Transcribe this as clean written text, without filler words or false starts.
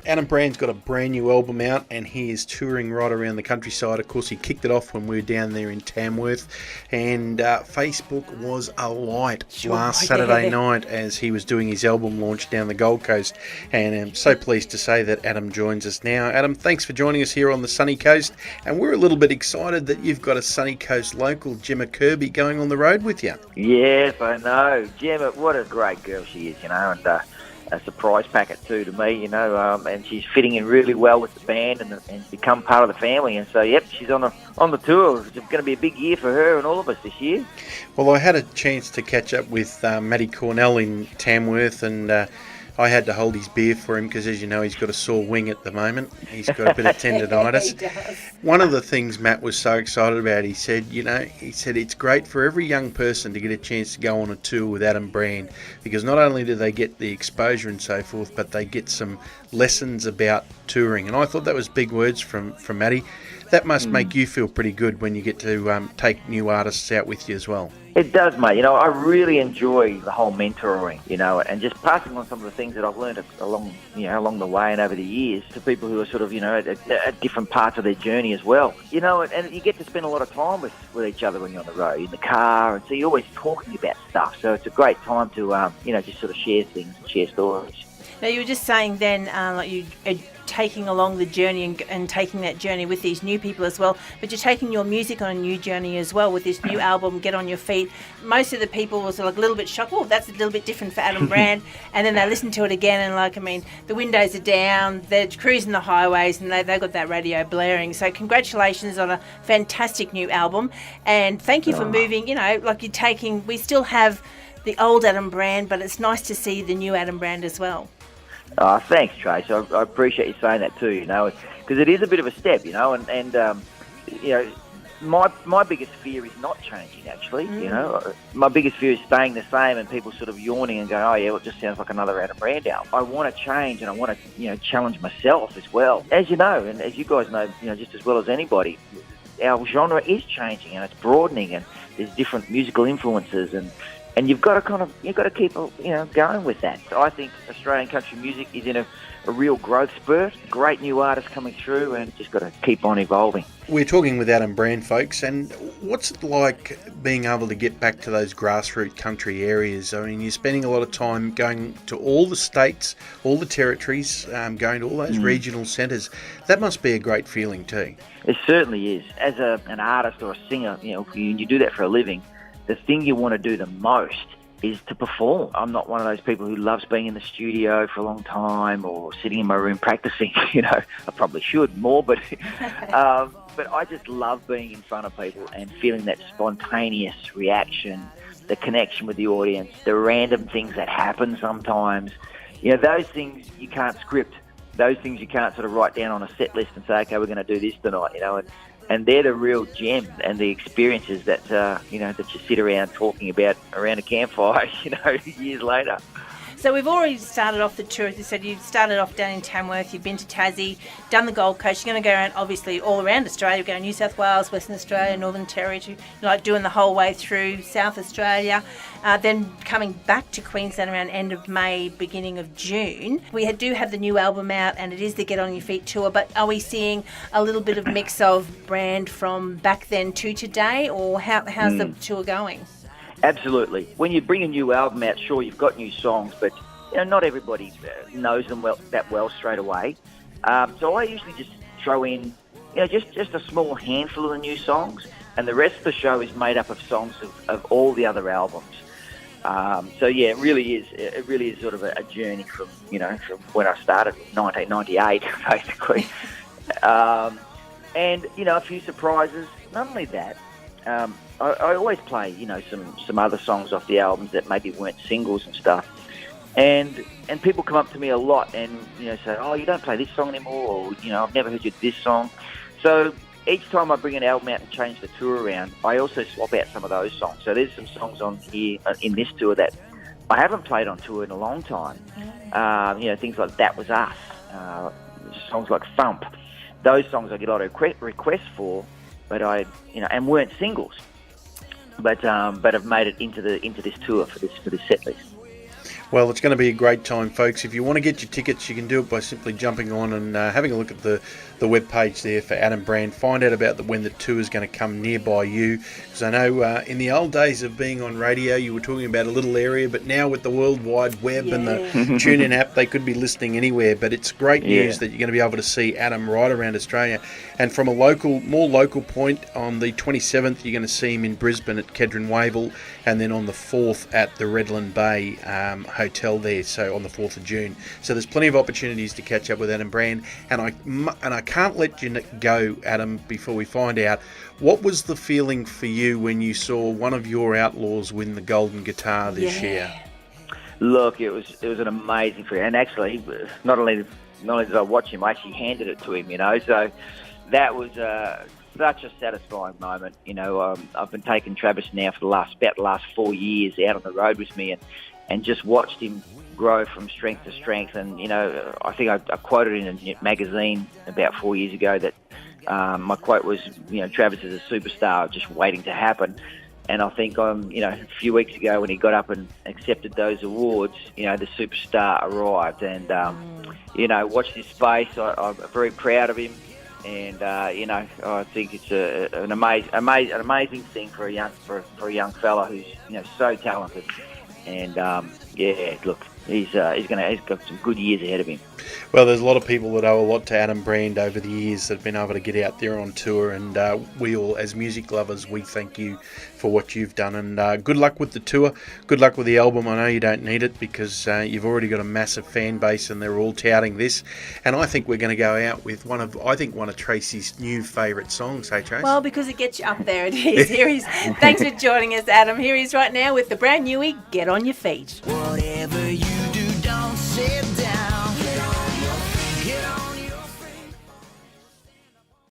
Adam Brand's got a brand new album out and he is touring right around the countryside. Of course, he kicked it off when we were down there in Tamworth, and Facebook was alight last Saturday night as he was doing his album launch down the Gold Coast. And I'm so pleased to say that Adam joins us now. Adam, thanks for joining us here on the sunny coast, and we're a little bit excited that you've got a sunny coast local, Gemma Kirby, going on the road with you. Yes, I know. Gemma, what a great girl she is, and a surprise packet too to me, and she's fitting in really well with the band and become part of the family. And so, yep, she's on the tour. It's going to be a big year for her and all of us this year. Well, I had a chance to catch up with Matty Cornell in Tamworth, and I had to hold his beer for him because, as you know, he's got a sore wing at the moment. He's got a bit of tendinitis. He does. One of the things Matt was so excited about, he said it's great for every young person to get a chance to go on a tour with Adam Brand, because not only do they get the exposure and so forth, but they get some lessons about touring. And I thought that was big words from Matty. That must make you feel pretty good when you get to take new artists out with you as well. It does, mate. I really enjoy the whole mentoring, and just passing on some of the things that I've learned along the way and over the years to people who are sort of, at different parts of their journey as well. And you get to spend a lot of time with each other when you're on the road, in the car, and so you're always talking about stuff. So it's a great time to, just sort of share things and share stories. Now, you were just saying then, like you taking along the journey and taking that journey with these new people as well, but you're taking your music on a new journey as well with this new album, Get On Your Feet. Most of the people was like a little bit shocked, oh, that's a little bit different for Adam Brand, and then they listen to it again and the windows are down, they're cruising the highways and they've got that radio blaring. So congratulations on a fantastic new album, and thank you for moving, we still have the old Adam Brand, but it's nice to see the new Adam Brand as well. Oh, thanks, Trace. I appreciate you saying that too, because it is a bit of a step, my biggest fear is not changing, actually, My biggest fear is staying the same and people sort of yawning and going, oh, yeah, well, it just sounds like another Adam Brand album. I want to change, and I want to, challenge myself as well. As you know, and as you guys know, just as well as anybody, our genre is changing and it's broadening, and there's different musical influences, and you've got to keep going with that. So I think Australian country music is in a real growth spurt. Great new artists coming through, and just got to keep on evolving. We're talking with Adam Brand, folks, and what's it like being able to get back to those grassroots country areas? I mean, you're spending a lot of time going to all the states, all the territories, going to all those regional centres. That must be a great feeling too. It certainly is. As an artist or a singer, you do that for a living. The thing you want to do the most is to perform. I'm not one of those people who loves being in the studio for a long time or sitting in my room practicing. I probably should more, but I just love being in front of people and feeling that spontaneous reaction, the connection with the audience, the random things that happen sometimes. Those things you can't script. Those things you can't sort of write down on a set list and say, okay, we're going to do this tonight, and they're the real gem and the experiences that, that you sit around talking about around a campfire, years later. So we've already started off the tour. As you said, you've started off down in Tamworth, you've been to Tassie, done the Gold Coast. You're going to go around, obviously, all around Australia. You're going to New South Wales, Western Australia, Northern Territory, doing the whole way through South Australia. Then coming back to Queensland around end of May, beginning of June. We do have the new album out, and it is the Get On Your Feet tour, but are we seeing a little bit of mix of Brand from back then to today, or how's the tour going? Absolutely. When you bring a new album out, sure, you've got new songs, but not everybody knows them that well straight away. So I usually just throw in, just a small handful of the new songs, and the rest of the show is made up of songs of all the other albums. So yeah, it really is sort of a journey from when I started in 1998, basically. And a few surprises. Not only that. I always play, some other songs off the albums that maybe weren't singles and stuff, and people come up to me a lot and say, oh, you don't play this song anymore, or I've never heard you this song. So each time I bring an album out and change the tour around, I also swap out some of those songs. So there's some songs on here in this tour that I haven't played on tour in a long time. Things like That Was Us, songs like Thump. Those songs I get a lot of requests for, but and weren't singles. But have made it into this tour for this set list. Well, it's going to be a great time, folks. If you want to get your tickets, you can do it by simply jumping on and having a look at the webpage there for Adam Brand. Find out about when the tour is going to come nearby you. Because I know in the old days of being on radio, you were talking about a little area, but now with the World Wide Web and the TuneIn app, they could be listening anywhere. But it's great news that you're going to be able to see Adam right around Australia. And from a more local point, on the 27th, you're going to see him in Brisbane at Kedron Wavell, and then on the 4th at the Redland Bay Hotel there, so on the 4th of June. So there's plenty of opportunities to catch up with Adam Brand, and I can't let you go, Adam, before we find out, what was the feeling for you when you saw one of your outlaws win the Golden Guitar this year? Look, it was an amazing feeling, and actually, not only did I watch him, I actually handed it to him, so that was such a satisfying moment. I've been taking Travis now for about the last 4 years out on the road with me, and just watched him grow from strength to strength. And I think I quoted in a magazine about 4 years ago that my quote was, Travis is a superstar just waiting to happen. And I think a few weeks ago when he got up and accepted those awards, the superstar arrived. And watched his face. I'm very proud of him. And I think it's an amazing thing for a young fella who's so talented. And look, he's got some good years ahead of him. Well, there's a lot of people that owe a lot to Adam Brand over the years that have been able to get out there on tour, and we all, as music lovers, we thank you for what you've done, and good luck with the tour, good luck with the album. I know you don't need it because you've already got a massive fan base and they're all touting this, and I think we're going to go out with one of Tracy's new favourite songs. Hey, Tracy? Well, because it gets you up there, it is. Here he is. Thanks for joining us, Adam. Here he is right now with the brand newie, Get On Your Feet. Whatever you